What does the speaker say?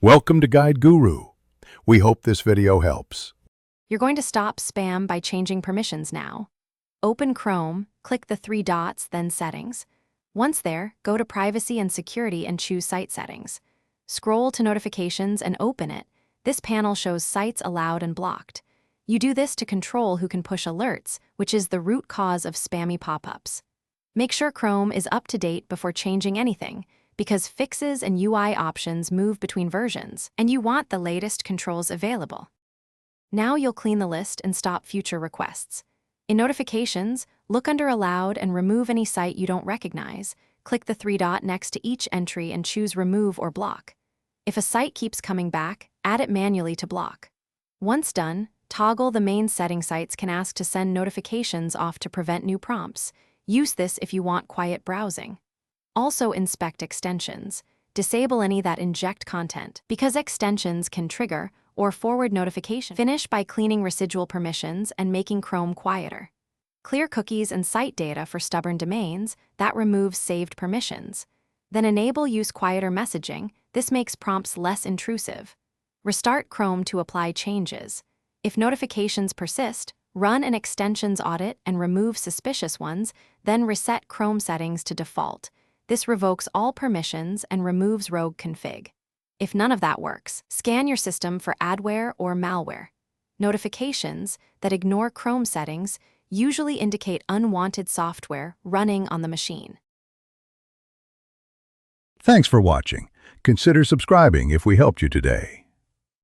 Welcome to Guide Guru. We hope this video helps. You're going to stop spam by changing permissions now. Open Chrome, click the three dots, then Settings. Once there, go to Privacy and Security and choose Site Settings. Scroll to Notifications and open it. This panel shows sites allowed and blocked. You do this to control who can push alerts, which is the root cause of spammy pop-ups. Make sure Chrome is up to date before changing anything, because fixes and UI options move between versions, and you want the latest controls available. Now you'll clean the list and stop future requests. In Notifications, look under Allowed and remove any site you don't recognize. Click the three dot next to each entry and choose Remove or Block. If a site keeps coming back, add it manually to block. Once done, toggle the main setting. Sites can ask to send notifications off to prevent new prompts. Use this if you want quiet browsing. Also inspect extensions. Disable any that inject content, because extensions can trigger or forward notifications. Finish by cleaning residual permissions and making Chrome quieter. Clear cookies and site data for stubborn domains. That removes saved permissions. Then enable Use Quieter messaging. This makes prompts less intrusive. Restart Chrome to apply changes. If notifications persist, run an extensions audit and remove suspicious ones, then reset Chrome settings to default. This revokes all permissions and removes rogue config. If none of that works, scan your system for adware or malware. Notifications that ignore Chrome settings usually indicate unwanted software running on the machine. Thanks for watching. Consider subscribing if we helped you today.